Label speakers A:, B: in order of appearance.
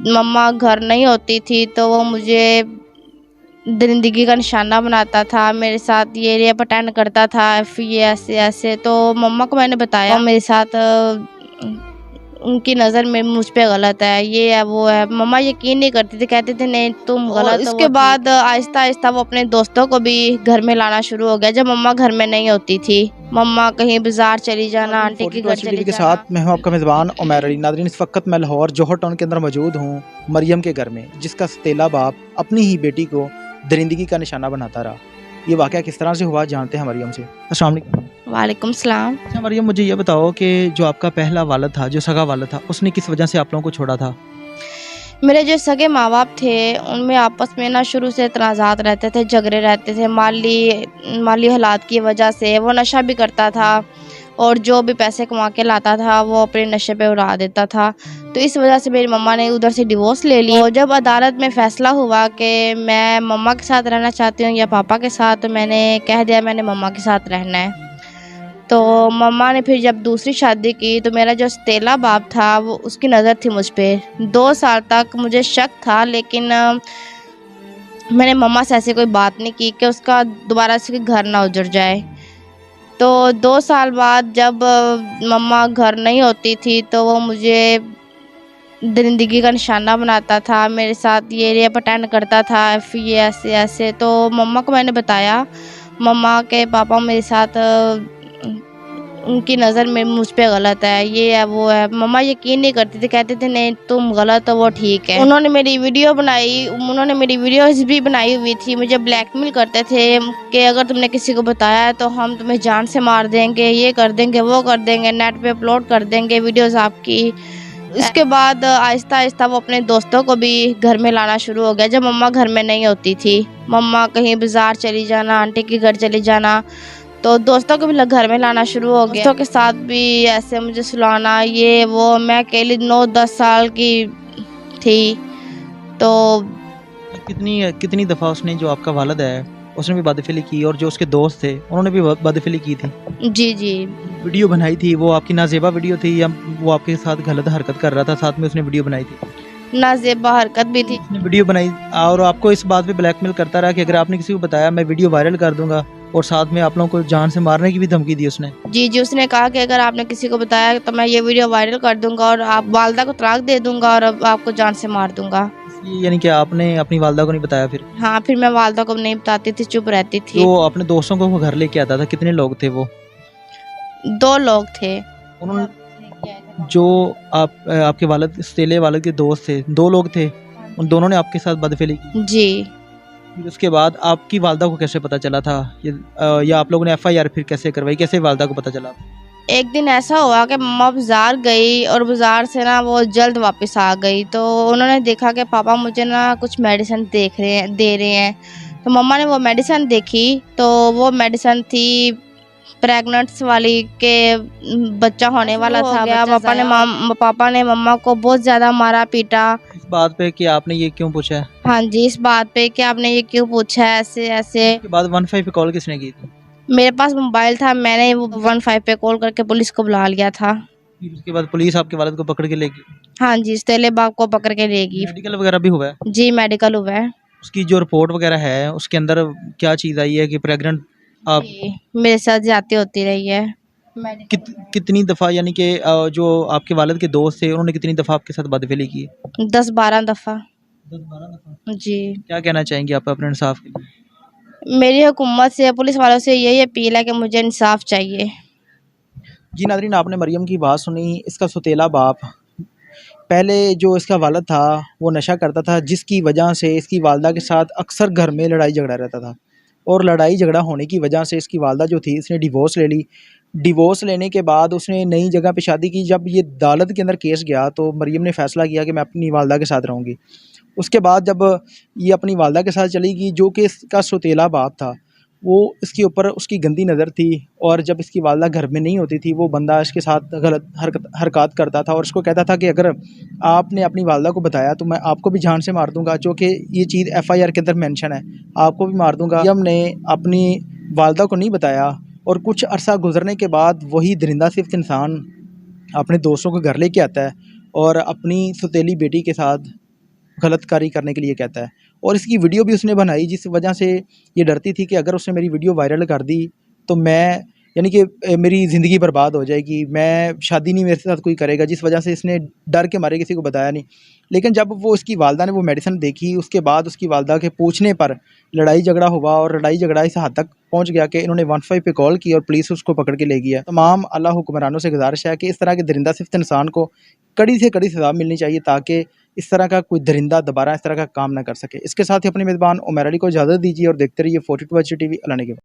A: मम्मा घर नहीं होती थी तो वो मुझे दरिंदगी का निशाना बनाता था, मेरे साथ ये पटेंड करता था, फिर ये ऐसे ऐसे। तो मम्मा को मैंने बताया मेरे साथ उनकी नज़र में मुझ पे गलत है, ये है वो है। मम्मा यकीन नहीं करती थी, कहते थे नहीं तुम गलत हो। इसके बाद आहिस्ता आहिस्ता वो अपने दोस्तों को भी घर में लाना शुरू हो गया जब मम्मा घर में नहीं होती थी। मम्मा कहीं बाजार चली जाना, आंटी के घर चली
B: के साथ मैं हूं आपका मेज़बान उमैर अली। नाज़रीन, इस वक्त मैं लाहौर जौहर टाउन के अंदर मौजूद हूं, मरियम के घर में, जिसका सतीला बाप अपनी ही बेटी को दरिंदगी का निशाना बनाता रहा। ये वाक़या किस तरह से हुआ जानते हैं मरियम से। अस्सलाम वालेकुम।
A: वालेकुम सलाम।
B: अच्छा मरियम, मुझे ये बताओ कि जो आपका पहला वालिद था, जो सगा वालिद था, उसने किस वजह से आप लोगों को छोड़ा था?
A: मेरे जो सगे माँ बाप थे उनमें आपस में ना शुरू से तनाज़ात रहते थे, झगड़े रहते थे। माली हालात की वजह से वो नशा भी करता था और जो भी पैसे कमा के लाता था वो अपने नशे पे उड़ा देता था। तो इस वजह से मेरी मम्मा ने उधर से डिवोर्स ले लिया। और जब अदालत में फ़ैसला हुआ कि मैं मम्मा के साथ रहना चाहती हूँ या पापा के साथ, तो मैंने कह दिया मैंने मम्मा के साथ रहना है। तो मम्मा ने फिर जब दूसरी शादी की तो मेरा जो सतीला बाप था वो उसकी नज़र थी मुझ पे। 2 साल तक मुझे शक था, लेकिन मैंने मम्मा से ऐसी कोई बात नहीं की कि उसका दोबारा से घर ना उजड़ जाए। तो 2 साल बाद जब मम्मा घर नहीं होती थी तो वो मुझे दरिंदगी का निशाना बनाता था, मेरे साथ ये पटेंड करता था, फिर ये ऐसे ऐसे। तो मम्मा को मैंने बताया, मम्मा के पापा मेरे साथ उनकी नज़र में मुझ पे गलत है, ये है वो है। मम्मा यकीन नहीं करती थी, कहते थे नहीं तुम गलत हो वो ठीक है। उन्होंने मेरी वीडियोज़ भी बनाई हुई थी, मुझे ब्लैकमेल करते थे कि अगर तुमने किसी को बताया तो हम तुम्हें जान से मार देंगे, ये कर देंगे वो कर देंगे, नेट पे अपलोड कर देंगे वीडियोज़ आपकी। इसके बाद आहिस्ता आहिस्ता वो अपने दोस्तों को भी घर में लाना शुरू हो गया जब मम्मा घर में नहीं होती थी। मम्मा कहीं बाजार चली जाना, आंटी के घर चली जाना, तो दोस्तों को भी घर में लाना शुरू हो गया। दोस्तों के साथ भी ऐसे मुझे सुलाना, ये वो। मैं अकेली 9-10 साल की थी। तो
B: कितनी दफ़ा उसने, जो आपका वालिद है, उसने भी बदफिली की और जो उसके दोस्त थे उन्होंने भी बदफिली की थी?
A: जी जी।
B: वीडियो बनाई थी वो आपकी नाजेबा वीडियो थी या वो आपके साथ गलत हरकत कर रहा था, साथ में उसने वीडियो बनाई थी?
A: नाजेबा हरकत भी थी।
B: उसने वीडियो बनाई और आपको इस बात पे ब्लैकमेल करता रहा कि अगर आपने किसी को बताया मैं वीडियो वायरल कर दूंगा, और साथ में आप लोगों को जान से मारने की भी धमकी दी उसने?
A: जी जी, उसने कहा कि अगर आपने किसी को बताया तो मैं ये वीडियो वायरल कर दूंगा और आप वालदा को तलाक दे दूंगा और अब आपको जान से मार दूंगा।
B: यानी कि आपने अपनी वालदा को नहीं बताया फिर?
A: हाँ, फिर मैं वालदा को नहीं बताती थी, चुप रहती थी।
B: तो अपने दोस्तों को वो घर लेके आता था, कितने लोग थे वो?
A: 2 लोग थे।
B: उन्होंने, जो आपके वालिद, सतीले वालिद के दोस्त थे, 2 लोग थे, उन दोनों ने आपके साथ बदफिली की?
A: जी।
B: फिर उसके बाद आपकी वालदा को कैसे पता चला था या आप लोगों ने FIR फिर कैसे करवाई, कैसे वालदा को पता चला?
A: एक दिन ऐसा हुआ कि मम्मा बाज़ार गई और बाज़ार से ना वो जल्द वापस आ गई। तो उन्होंने देखा कि पापा मुझे ना कुछ मेडिसिन दे रहे हैं। तो मम्मा ने वो मेडिसिन देखी तो वो मेडिसिन थी प्रेग्नेंट्स वाली के बच्चा होने वाला था। पापा ने मम्मा को बहुत ज़्यादा मारा पीटा।
B: इस बात पे कि आपने ये क्यों पूछा है?
A: हाँ जी, इस बात पे कि आपने ये क्यों पूछा है, ऐसे ऐसे।
B: उसके बाद 15 पे कॉल किसने की थी?
A: मेरे पास मोबाइल था, मैंने वो 15 पे कॉल करके पुलिस को बुला लिया था।
B: फिर उसके बाद पुलिस आपके वालिद को पकड़ के ले गई?
A: हाँ जी, सतीले बाप को पकड़ के ले गई।
B: मेडिकल वगैरह भी हुआ है?
A: जी, मेडिकल हुआ है।
B: उसकी जो रिपोर्ट वगैरह है उसके अंदर क्या चीज़ आई है कि प्रेग्नेंट आप?
A: मेरे साथ ज्यादती होती रही है।
B: कितनी दफ़ा, यानी कि जो आपके वालिद के दोस्त थे उन्होंने कितनी दफ़ा आपके साथ बदफिली की?
A: 10-12 दफ़ा।
B: 10-12 दफ़ा?
A: जी।
B: क्या कहना चाहेंगे आप अपने इंसाफ के लिए?
A: मेरी हुकूमत से, पुलिस वालों से यही अपील है कि मुझे इंसाफ चाहिए।
B: जी नाज़रीन, आपने मरियम की बात सुनी। इसका सतीला बाप, पहले जो इसका वालिद था वो नशा करता था, जिसकी वजह से इसकी वालदा के साथ अक्सर घर में लड़ाई झगड़ा रहता था, और लड़ाई झगड़ा होने की वजह से इसकी वालदा जो थी इसने डिवोर्स ले ली। डिवोर्स लेने के बाद उसने नई जगह पे शादी की। जब ये अदालत के अंदर केस गया तो मरियम ने फ़ैसला किया कि मैं अपनी वालदा के साथ रहूँगी। उसके बाद जब ये अपनी वालदा के साथ चली गई, जो कि इसका सौतेला बाप था, वो इसके ऊपर उसकी गंदी नज़र थी, और जब इसकी वालदा घर में नहीं होती थी वो बंदा इसके साथ गलत हरकत करता था और उसको कहता था कि अगर आपने अपनी वालदा को बताया तो मैं आपको भी जान से मार दूंगा, जो कि ये चीज़ FIR के अंदर मेंशन है, आपको भी मार दूंगा। मरियम ने अपनी वालदा को नहीं बताया और कुछ अरसा गुजरने के बाद वही दरिंदा सिफ्त इंसान अपने दोस्तों को घर लेके आता है और अपनी सौतेली बेटी के साथ गलत कार्य करने के लिए कहता है। और इसकी वीडियो भी उसने बनाई जिस वजह से ये डरती थी कि अगर उसने मेरी वीडियो वायरल कर दी तो मैं यानी कि मेरी ज़िंदगी बर्बाद हो जाएगी, मैं शादी नहीं मेरे साथ कोई करेगा, जिस वजह से इसने डर के मारे किसी को बताया नहीं। लेकिन जब वो उसकी वालदा ने वो मेडिसिन देखी, उसके बाद उसकी वालदा के पूछने पर लड़ाई झगड़ा हुआ और लड़ाई झगड़ा इस हद तक पहुंच गया कि इन्होंने 15 पे कॉल की और पुलिस उसको पकड़ के ले गया। तमाम आला हुक्मरानों से गुजारिश है कि इस तरह के दरिंदा सिफ्त इंसान को कड़ी से कड़ी सज़ा मिलनी चाहिए ताकि इस तरह का कोई दरिंदा दोबारा इस तरह का काम ना कर सके। इसके साथ ही अपने मेज़बान उमर अली को इजाज़त दीजिए और देखते रहिए 42 टीवी। अल्लाह ने के